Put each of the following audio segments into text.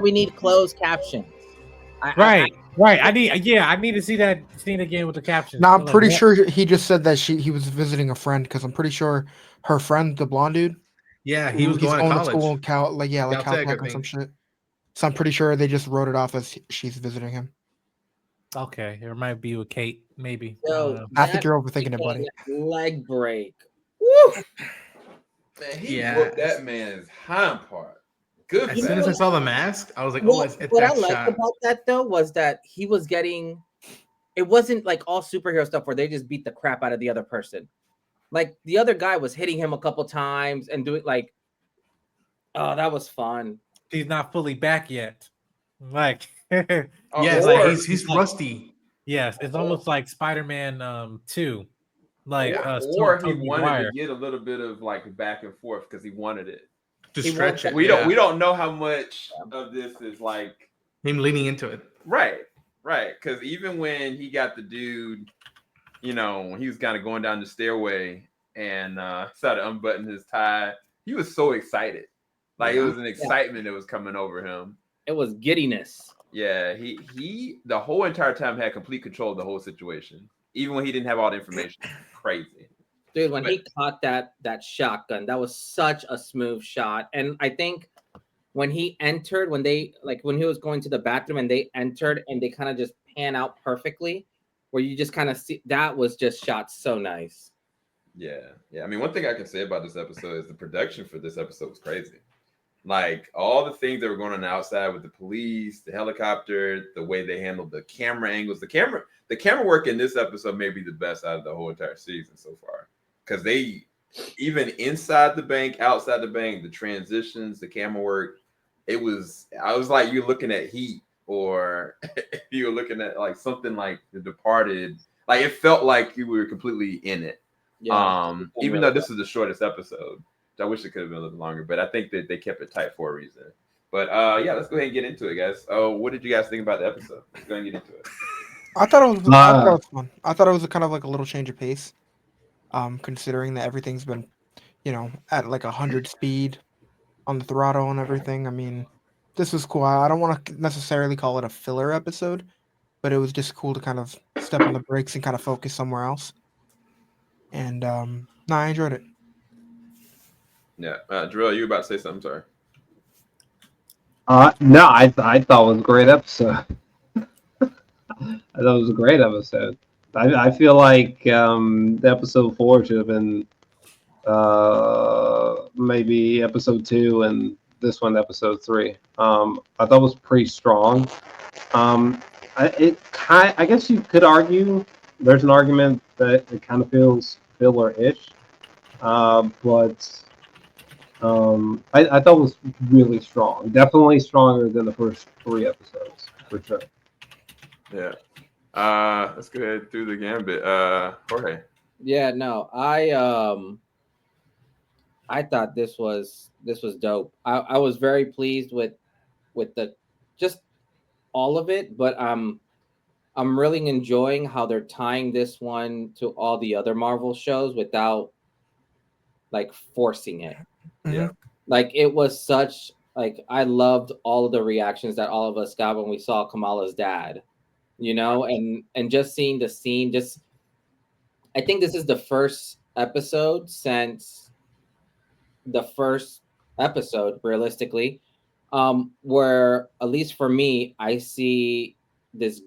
we need closed captions. I Right, right. I need to see that scene again with the captions. Now I'm I'm like, pretty what? sure he just said that he was visiting a friend because I'm pretty sure her friend, the blonde dude, Yeah, he was he's going to going to school college. in Cal, like Caltech, I Caltech or some think. shit. So I'm pretty sure they just wrote it off as she's visiting him. Okay, it might be with Kate, maybe. I don't so know. I think that you're overthinking it, freaking buddy. leg break. Woo! Man, he Yeah. whooped that man's hind part. Good As You soon know as I battle. what? saw the mask, I was like, "Oh, Well, it's what I that liked shot." about that though was that he was getting. It wasn't like all superhero stuff where they just beat the crap out of the other person. Like the other guy was hitting him a couple times and doing like, oh, that was fun. He's not fully back yet. Like, Yes, like Or he's like rusty. yes, it's almost like Spider-Man 2, like yeah, or he Tobey wanted to Maguire. get a little bit of like back and forth because he wanted it. To He stretch wants it. We Yeah. don't know how much of this is like Him leaning into it. right. Because even when he got the dude, when he was kind of going down the stairway and started to unbutton his tie, he was so excited. Like it was an excitement that was coming over him. It was giddiness. Yeah, he the whole entire time had complete control of the whole situation, even when he didn't have all the information. Crazy, Dude, when But- he caught that shotgun, that was such a smooth shot. And I think when he entered, when he was going to the bathroom and they entered and they kind of just pan out perfectly, where you just kind of see that was just shot so nice. Yeah. I mean, one thing I can say about this episode is the production for this episode was crazy. Like all the things that were going on outside with the police, the helicopter, the way they handled the camera angles, the camera work in this episode may be the best out of the whole entire season so far. Because they, even inside the bank, outside the bank, the transitions, the camera work, I was like you're looking at Heat, or you were looking at like something like The Departed. Like it felt like you were completely in it. Yeah. Even though this is the shortest episode. I wish it could have been a little longer, but I think that they kept it tight for a reason. But yeah, let's go ahead and get into it, guys. Oh, what did you guys think about the episode? Let's go ahead and get into it. I thought it was fun. I thought it was kind of like a little change of pace. Considering that everything's been, at like 100 speed on the throttle and everything. I mean, this was cool. I don't want to necessarily call it a filler episode, but it was just cool to kind of step on the brakes and kind of focus somewhere else. And no, I enjoyed it. Yeah, Drill, you were about to say something? Sorry. No, I thought it was a great episode. I thought it was a great episode. I feel like the episode 4 should have been maybe episode 2, and this one episode 3. I thought it was pretty strong. I guess you could argue there's an argument that it kind of feels filler-ish, but I thought it was really strong. Definitely stronger than the first 3 episodes, for sure. Yeah. Let's go ahead through the gambit. Jorge. Yeah, no, I thought this was dope. I was very pleased with the just all of it, but I'm really enjoying how they're tying this one to all the other Marvel shows without like forcing it. Yeah. Like it was such like I loved all of the reactions that all of us got when we saw Kamala's dad, and just seeing the scene. Just I think this is the first episode since the first episode, realistically, where at least for me, I see this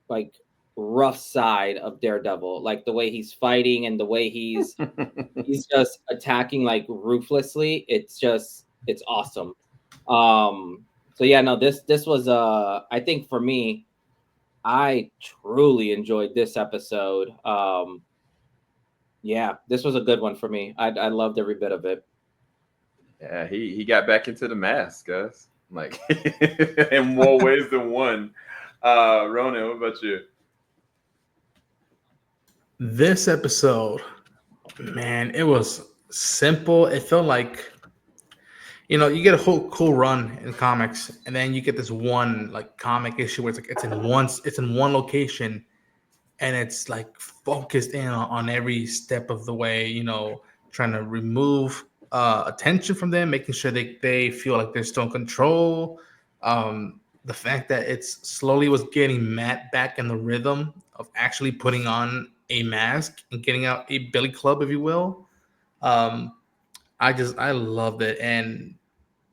like rough side of Daredevil, like the way he's fighting and the way he's just attacking like ruthlessly. It's awesome. So yeah, no, this was I think for me, I truly enjoyed this episode. Yeah, this was a good one for me. I loved every bit of it. Yeah, he got back into the mask, guys. Like in more ways than one. Ronan, what about you? This episode, man, it was simple. It felt like, you get a whole cool run in comics, and then you get this one like comic issue where it's in one location, and it's like focused in on every step of the way. Trying to remove attention from them, making sure they feel like they're still in control. The fact that it's slowly was getting Matt back in the rhythm of actually putting on a mask and getting out a billy club, if you will. I loved it. And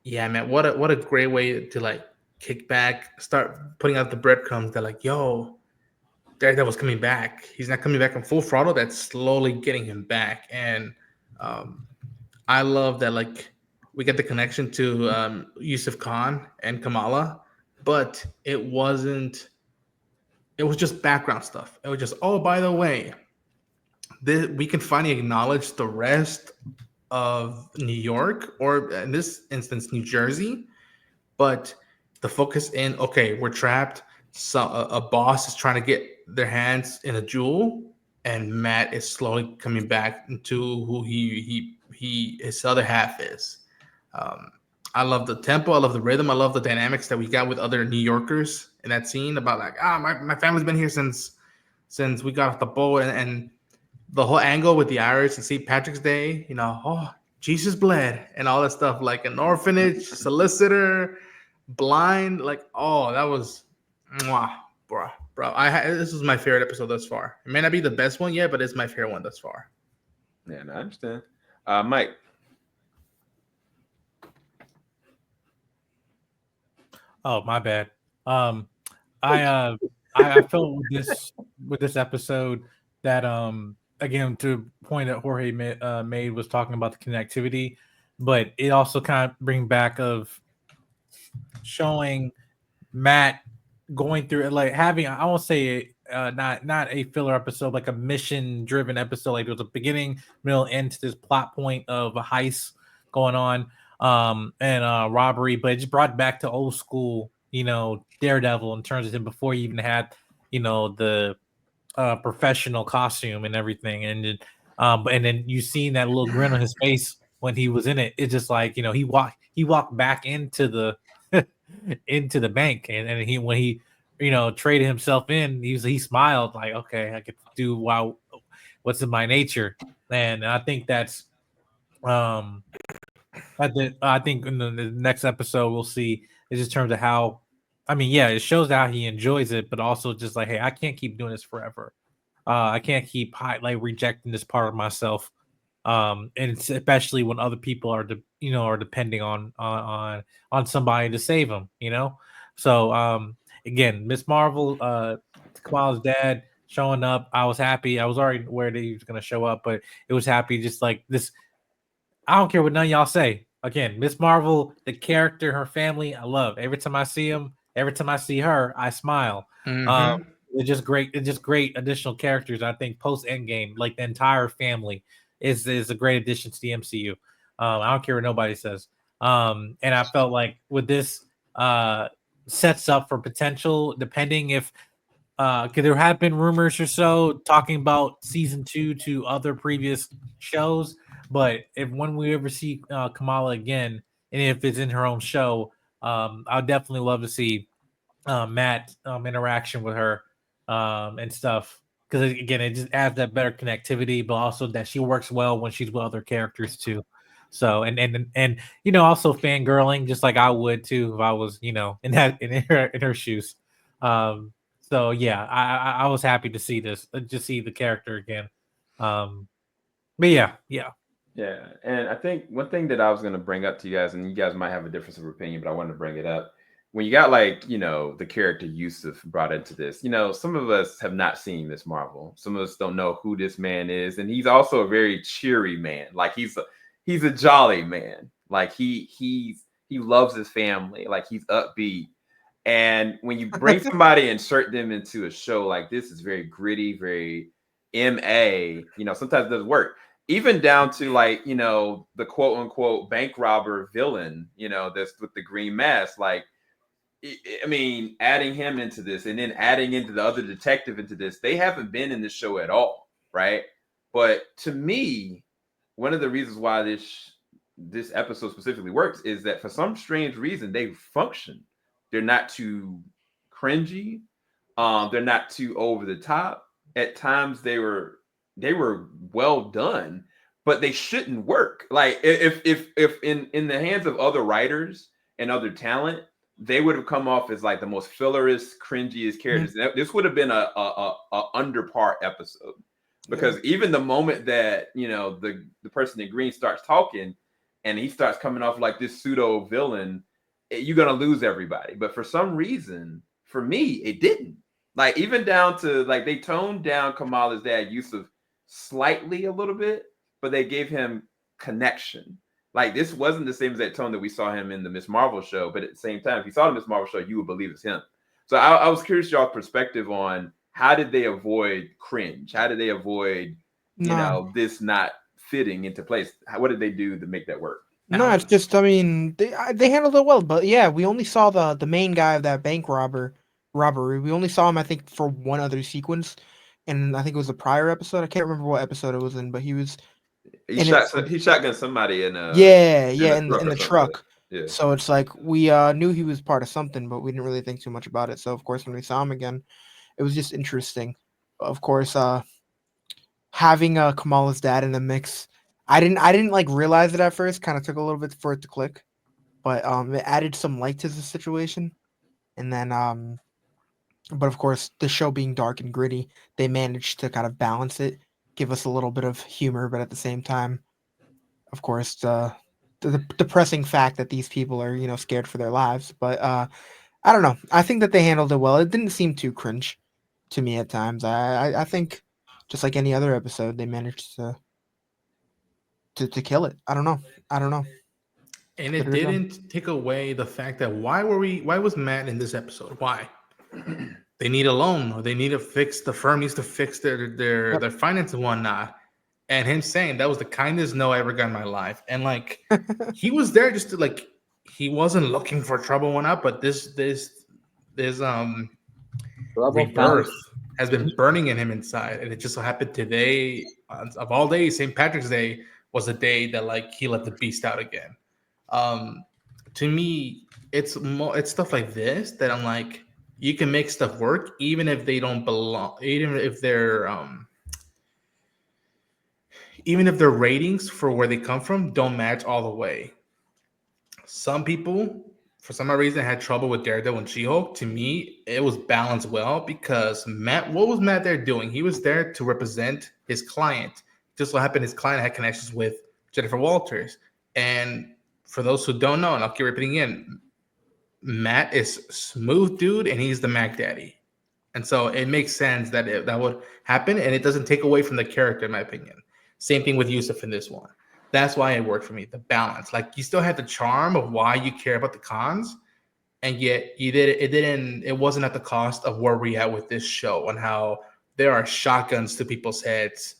yeah, man, what a great way to like kick back, start putting out the breadcrumbs that like, yo, Daredevil's coming back. He's not coming back in full throttle. That's slowly getting him back. And um, I love that like we get the connection to Yusuf Khan and Kamala, but it wasn't. It was just background stuff. It was just, oh, by the way, we can finally acknowledge the rest of New York, or in this instance, New Jersey. But the focus in, okay, we're trapped. So a boss is trying to get their hands in a jewel, and Matt is slowly coming back into who he his other half is. Um, I love the tempo. I love the rhythm. I love the dynamics that we got with other New Yorkers in that scene about like, my family's been here since we got off the boat, and the whole angle with the Irish and St. Patrick's Day, oh, Jesus bled and all that stuff, like an orphanage, solicitor, blind, like, oh, that was, mwah, bro. This is my favorite episode thus far. It may not be the best one yet, but it's my favorite one thus far. Yeah, no, I understand. Mike. Oh, my bad. I felt with this episode that again, to point that Jorge made was talking about the connectivity, but it also kind of bring back of showing Matt going through like having, I won't say not a filler episode, like a mission driven episode. Like there was a beginning, middle, end to this plot point of a heist going on and robbery, but it just brought back to old school, Daredevil in terms of him before he even had, the professional costume and everything. And then you seen that little grin on his face when he was in it. It's just like, he walked back into the into the bank, and he when he traded himself in, he smiled like, okay, I could do what's in my nature. And I think that's I think in the next episode we'll see is just terms of how, I mean, yeah, it shows how he enjoys it, but also just like, hey, I can't keep doing this forever. I can't keep rejecting this part of myself. And it's especially when other people are depending on somebody to save them. So again, Miss Marvel, Kamala's dad showing up. I was happy. I was already aware that he was going to show up, but it was happy. Just like this, I don't care what none of y'all say. Again, Miss Marvel, the character, her family, I love. Every time I see him, every time I see her, I smile. Mm-hmm. It's just great. It's just great additional characters. I think post Endgame, like the entire family is a great addition to the MCU. I don't care what nobody says. And I felt like with this sets up for potential, depending if because there have been rumors or so talking about season 2 to other previous shows. But when we ever see Kamala again, and if it's in her own show, I'd definitely love to see Matt interaction with her and stuff. Because again, it just adds that better connectivity, but also that she works well when she's with other characters too. So and also fangirling, just like I would too if I was in her shoes. So yeah, I was happy to see this, just see the character again. But yeah. Yeah, and I think one thing that I was going to bring up to you guys, and you guys might have a difference of opinion, but I wanted to bring it up. When you got the character Yusuf brought into this, some of us have not seen Miss Marvel. Some of us don't know who this man is, and he's also a very cheery man. Like he's a jolly man. Like he loves his family. Like he's upbeat. And when you bring somebody and insert them into a show like this, it's very gritty, very MA. Sometimes it doesn't work. Even down to the quote unquote bank robber villain, that's with the green mask. Like, I mean, adding him into this and then adding into the other detective into this, they haven't been in this show at all, right? But to me, one of the reasons why this episode specifically works is that for some strange reason they function. They're not too cringy. They're not too over the top. At times they were well done, but they shouldn't work. Like if in the hands of other writers and other talent, they would have come off as like the most fillerest, cringiest characters. This would have been a under par episode, because even the moment that the person in green starts talking, and he starts coming off like this pseudo villain, you're gonna lose everybody. But for some reason, for me, it didn't. Like, even down to like, they toned down Kamala's dad, Yusuf, slightly a little bit, but they gave him connection. Like, this wasn't the same as that tone that we saw him in the Miss Marvel show, but at the same time, if you saw the Miss Marvel show, you would believe it's him. So I was curious y'all's perspective on how did they avoid cringe? How did they avoid, this not fitting into place? What did they do to make that work? No, it's just, I mean, they handled it well, but yeah, we only saw the main guy of that bank robbery. We only saw him, I think, for one other sequence, and I think it was a prior episode. I can't remember what episode it was in, but he was. He shotgunned somebody in the truck. Yeah. So it's like we knew he was part of something, but we didn't really think too much about it. So of course, when we saw him again, it was just interesting. Of course, having Kamala's dad in the mix, I didn't like realize it at first. Kind of took a little bit for it to click, but it added some light to the situation. And then but of course, the show being dark and gritty, they managed to kind of balance it, give us a little bit of humor, but at the same time, of course, the depressing fact that these people are scared for their lives. But I don't know. I think that they handled it well. It didn't seem too cringe to me at times. I think just like any other episode, they managed to kill it. I don't know. And it didn't take away the fact that why was Matt in this episode? Why? They need a loan, or they need to fix, the firm needs to fix their finance and whatnot. And him saying that was the kindest no I ever got in my life. And like, he was there just to, like, he wasn't looking for trouble and whatnot, but this rebirth has been burning in him inside. And it just so happened today, of all days, St. Patrick's Day was a day that like he let the beast out again. To me, it's stuff like this that I'm like, you can make stuff work even if they don't belong, even if their ratings for where they come from don't match all the way. Some people, for some reason, had trouble with Daredevil and She-Hulk. To me, it was balanced well because what was Matt there doing? He was there to represent his client. Just so happened his client had connections with Jennifer Walters. And for those who don't know, and I'll keep repeating again, Matt is smooth dude and he's the Mac Daddy. And so it makes sense that that would happen, and it doesn't take away from the character, in my opinion. Same thing with Yusuf in this one. That's why it worked for me, the balance. Like, you still had the charm of why you care about the cons, and yet it wasn't at the cost of where we at with this show and how there are shotguns to people's heads.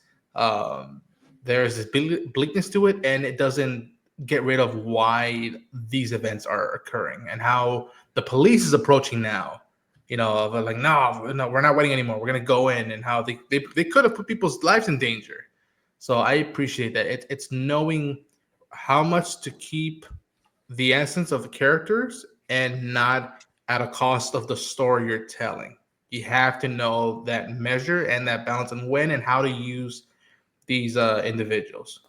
There's this bleakness to it, and it doesn't get rid of why these events are occurring and how the police is approaching now. They're like, no, we're not waiting anymore. We're gonna go in, and how they could have put people's lives in danger. So I appreciate that. It's knowing how much to keep the essence of the characters and not at a cost of the story you're telling. You have to know that measure and that balance and when and how to use these individuals.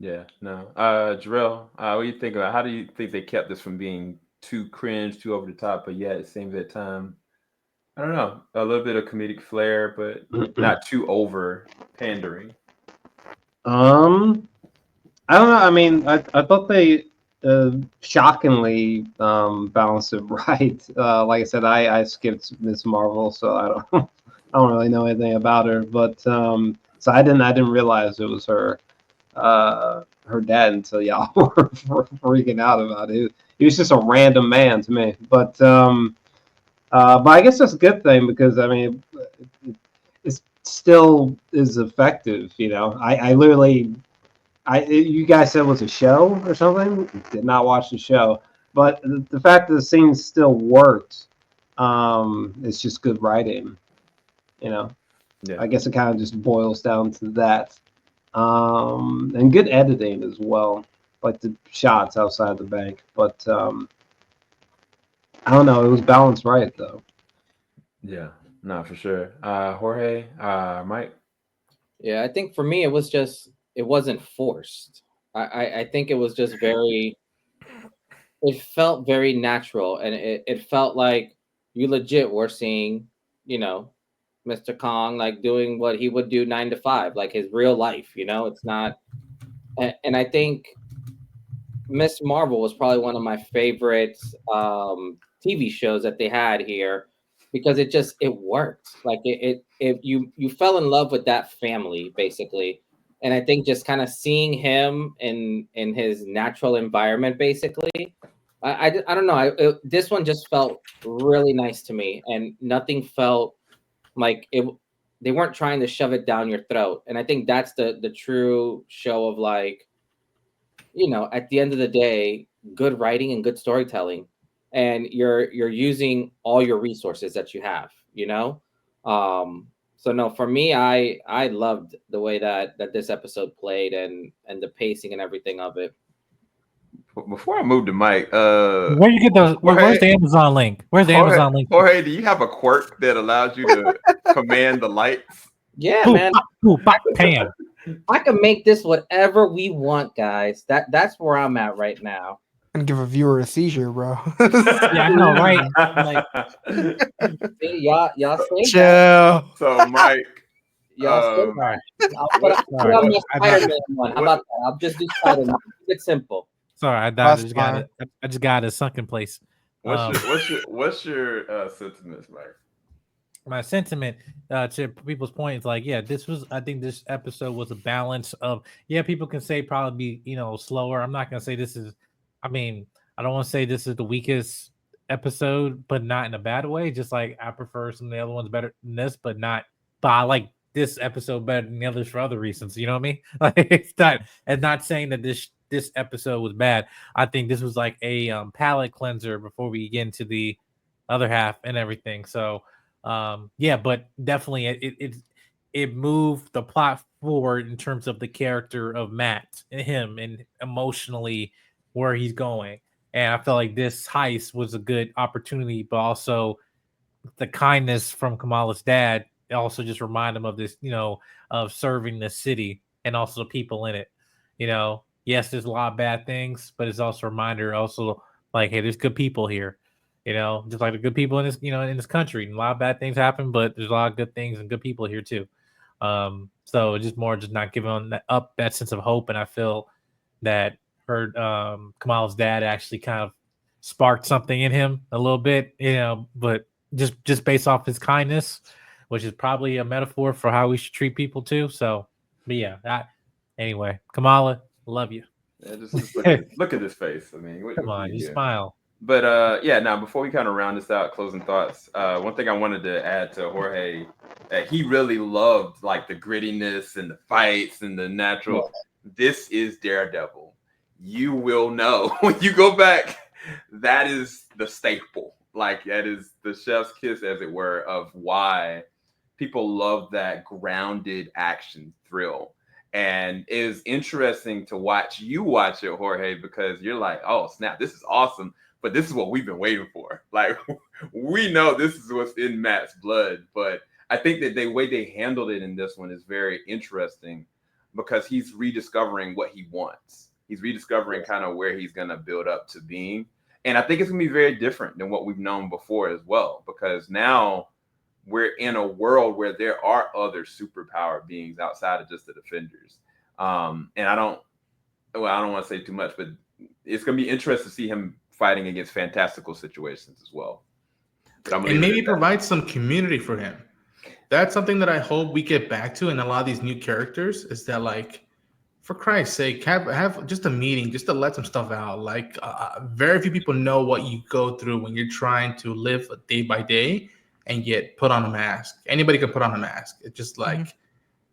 Yeah, no. Jarrell, what do you think about, how do you think they kept this from being too cringe, too over the top, but yet at the same time, I don't know, a little bit of comedic flair, but not too over pandering? I don't know. I mean, I thought they shockingly balanced it right. Like I said, I skipped Miss Marvel, so I don't really know anything about her. But so I didn't realize it was her dad until y'all were freaking out about it. He was just a random man to me. But I guess that's a good thing because I mean, it still is effective. I literally. You guys said it was a show or something? Did not watch the show, but the fact that the scene still worked, it's just good writing. Yeah. I guess it kind of just boils down to that, and good editing as well, like the shots outside the bank. But I don't know, it was balanced right though. Yeah, no, for sure. Jorge, Mike. Yeah, I think for me it wasn't forced. I think it was just very it felt very natural, and it felt like you legit were seeing, you know, Mr. Kong like doing what he would do 9 to 5, like his real life. It's not, and I think Miss Marvel was probably one of my favorite TV shows that they had here because it worked. Like you fell in love with that family basically, and I think just kind of seeing him in his natural environment basically. I don't know. This one just felt really nice to me, and nothing felt like it. They weren't trying to shove it down your throat, and I think that's the true show of like, at the end of the day, good writing and good storytelling, and you're using all your resources that you have. So no, for me, I loved the way that this episode played, and the pacing and everything of it. Before I move to Mike, where you get those? Where's the Amazon link? Where's the Amazon link? Jorge, do you have a quirk that allows you to command the lights? Yeah, Boop, man. boop, bop, bam. I can make this whatever we want, guys. That's where I'm at right now. And give a viewer a seizure, bro. Yeah, I know, right? Like, See, y'all say Chill. that. So, Mike, Y'all say sorry. that. I'll put on my Spider-Man one. How about that? I'll just do Spider-Man. It's simple. Sorry, I That's got it. I just got it sunk in place. what's your sentiments, Mike? My sentiment to people's point is like, yeah, I think this episode was a balance of, yeah, people can say probably be, slower. I'm not gonna say this is, I don't want to say this is the weakest episode, but not in a bad way. Just like I prefer some of the other ones better than this, but I like this episode better than the others for other reasons. You know what I mean? Like it's not saying that this episode was bad. I think this was like a palate cleanser before we get into the other half and everything. So yeah, but definitely it moved the plot forward in terms of the character of Matt and him and emotionally where he's going. And I felt like this heist was a good opportunity, but also the kindness from Kamala's dad also just remind him of this, of serving the city and also the people in it. Yes, there's a lot of bad things, but it's also a reminder also like, hey, there's good people here. Just like the good people in this, in this country. And a lot of bad things happen, but there's a lot of good things and good people here too. So just not giving up that sense of hope. And I feel that Kamala's dad actually kind of sparked something in him a little bit, but just based off his kindness, which is probably a metaphor for how we should treat people too. So, but yeah, anyway, Kamala, love you. Yeah, just look at his face. I mean, come on, you smile. But yeah, now before we kind of round this out, closing thoughts. One thing I wanted to add to Jorge, that he really loved like the grittiness and the fights and the natural. This is Daredevil. You will know when you go back. That is the staple. Like that is the chef's kiss, as it were, of why people love that grounded action thrill. And it is interesting to watch it, Jorge, because you're like, oh snap, this is awesome. But this is what we've been waiting for. Like, we know this is what's in Matt's blood. But I think that the way they handled it in this one is very interesting because he's rediscovering what he wants. He's rediscovering kind of where he's going to build up to being. And I think it's going to be very different than what we've known before as well, because now we're in a world where there are other superpower beings outside of just the Defenders. And I don't want to say too much, but it's going to be interesting to see him fighting against fantastical situations as well. And maybe provide some community for him. That's something that I hope we get back to in a lot of these new characters, is that, like, for Christ's sake, have just a meeting, just to let some stuff out. Like, very few people know what you go through when you're trying to live day by day and get put on a mask. Anybody can put on a mask. It's just like,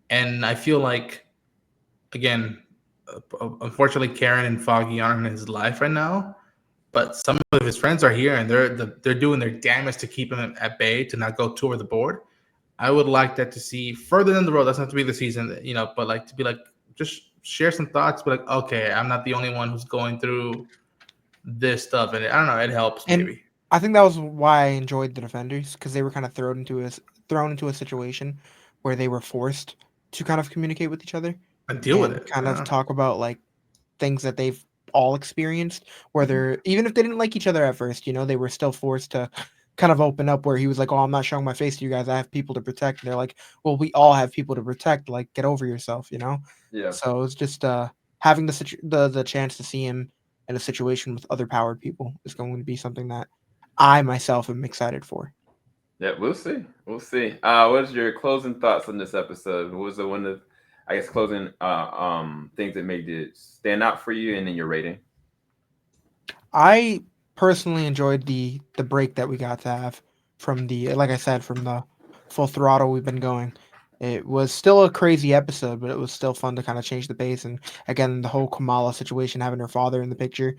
and I feel like, again, unfortunately, Karen and Foggy aren't in his life right now. But some of his friends are here, and they're doing their damnedest to keep him at bay, to not go too over the board. I would like that to see further down the road. Doesn't have to be the season, but like to be like, just share some thoughts. But like, okay, I'm not the only one who's going through this stuff, and I don't know, it helps maybe. I think that was why I enjoyed the Defenders, because they were kind of thrown into a situation where they were forced to kind of communicate with each other And deal with it, kind of talk about like things that they've all experienced, where they're even if they didn't like each other at first, they were still forced to kind of open up. Where he was like, "Oh, I'm not showing my face to you guys. I have people to protect." And they're like, "Well, we all have people to protect. Like, get over yourself," Yeah. So it's just having the chance to see him in a situation with other powered people is going to be something that I myself am excited for. Yeah, we'll see. We'll see. What's your closing thoughts on this episode? What was the one of, I guess, closing things that made it stand out for you, and then your rating? I personally enjoyed the break that we got to have from like I said, from the full throttle we've been going. It was still a crazy episode, but it was still fun to kind of change the pace. And again, the whole Kamala situation, having her father in the picture,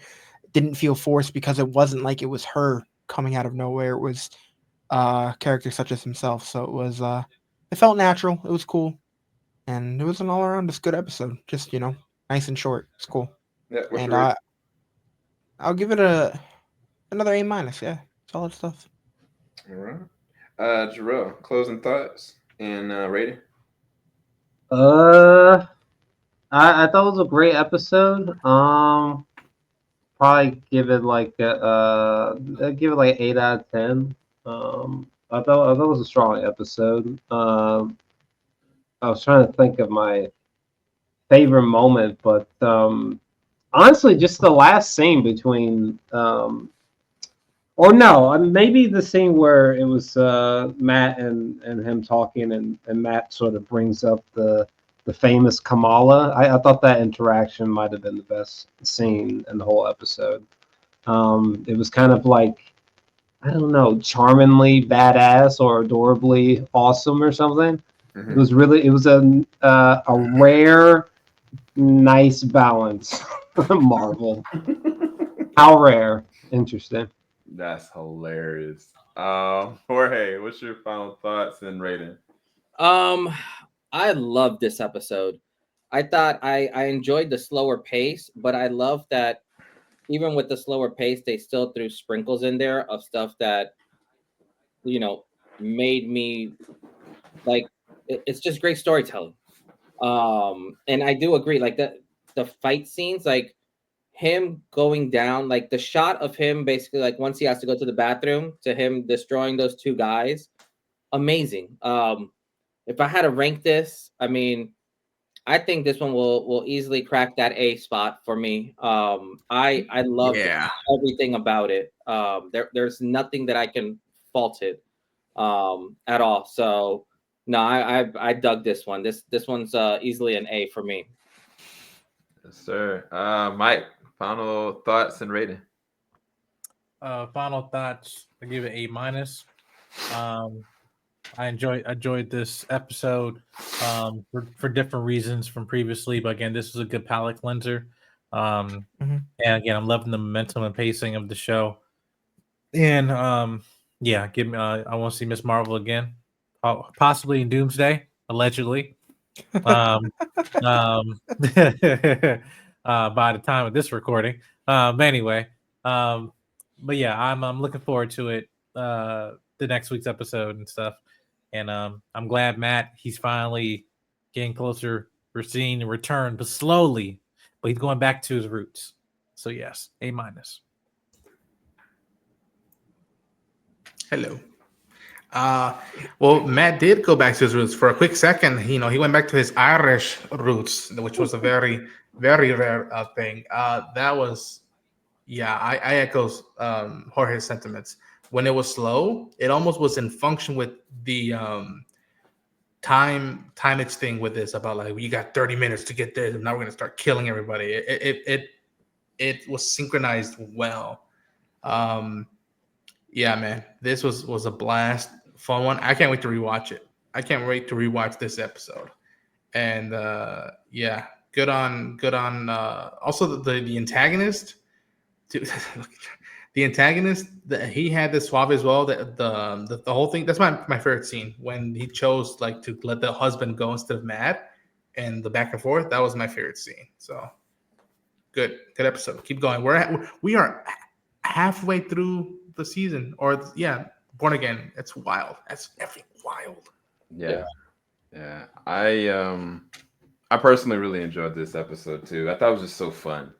didn't feel forced because it wasn't like it was her coming out of nowhere. It was characters such as himself. So it felt natural. It was cool, and it was an all around just good episode. Just nice and short. It's cool, Yeah, what's and your rating? I'll give it another A minus. Yeah, solid stuff. All right. Jarrell, closing thoughts and rating? I thought it was a great episode. Probably give it like I'd give it like 8 out of 10. I thought it was a strong episode. I was trying to think of my favorite moment, but honestly, just the last scene between or no, maybe the scene where it was Matt and him talking, and Matt sort of brings up the famous Kamala. I thought that interaction might have been the best scene in the whole episode. It was kind of like, I don't know, charmingly badass or adorably awesome or something. Mm-hmm. It was a rare, nice balance. Marvel. How rare. Interesting. That's hilarious. Jorge, what's your final thoughts and rating? I love this episode. I thought I enjoyed the slower pace, but I love that even with the slower pace, they still threw sprinkles in there of stuff that made me like. It's just great storytelling. And I do agree, like the fight scenes, like him going down, like the shot of him basically, like once he has to go to the bathroom, to him destroying those two guys, amazing. If I had to rank this, I mean, I think this one will easily crack that A spot for me. I loved Yeah. everything about it. There's nothing that I can fault it at all. So no, I dug this one. This one's easily an A for me. Yes, sir. Mike, final thoughts and rating. Final thoughts. I give it A minus. I enjoyed this episode for different reasons from previously, but again, this was a good palate cleanser. And again, I'm loving the momentum and pacing of the show. And yeah, give me. I want to see Miss Marvel again, possibly in Doomsday, allegedly. By the time of this recording. Anyway, but yeah, I'm looking forward to it. The next week's episode and stuff. And I'm glad Matt, he's finally getting closer. We're seeing a return, but slowly. But he's going back to his roots. So yes, A minus. Hello. Well, Matt did go back to his roots for a quick second. He went back to his Irish roots, which was a very, very rare thing. That was, yeah, I echo Jorge's sentiments. When it was slow, it almost was in function with the timeage thing with this about like, you got 30 minutes to get this, and now we're gonna start killing everybody. It was synchronized well. Yeah, man, this was a blast, fun one. I can't wait to rewatch it. I can't wait to rewatch this episode. And yeah, good on also the antagonist. The antagonist, he had this suave as well. The whole thing. That's my favorite scene when he chose like to let the husband go instead of Matt, and the back and forth. That was my favorite scene. So good episode. Keep going. We are halfway through the season, or yeah, Born Again. It's wild. That's effing wild. Yeah. I personally really enjoyed this episode too. I thought it was just so fun.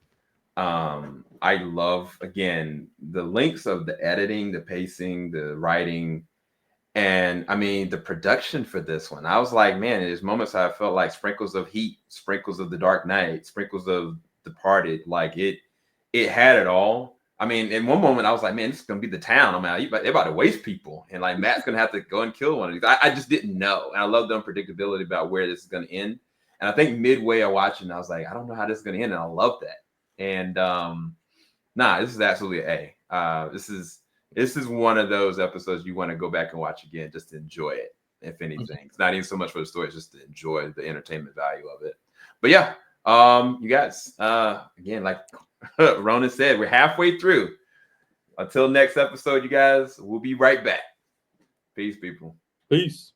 I love, again, the links of the editing, the pacing, the writing, and I mean the production for this one. I was like, man, there's moments I felt like sprinkles of Heat, sprinkles of The Dark Knight, sprinkles of Departed. Like it had it all. I mean, in one moment I was like, man, this is gonna be the town. I'm mean, they're about to waste people, and like Matt's gonna have to go and kill one of these. I just didn't know, and I love the unpredictability about where this is gonna end. And I think midway of watching, I was like, I don't know how this is gonna end, and I love that. And this is absolutely an A. This is one of those episodes you want to go back and watch again just to enjoy it, if anything. It's not even so much for the story, it's just to enjoy the entertainment value of it. But yeah, you guys, again, like Ronin said, we're halfway through. Until next episode, you guys, we'll be right back. Peace, people. Peace.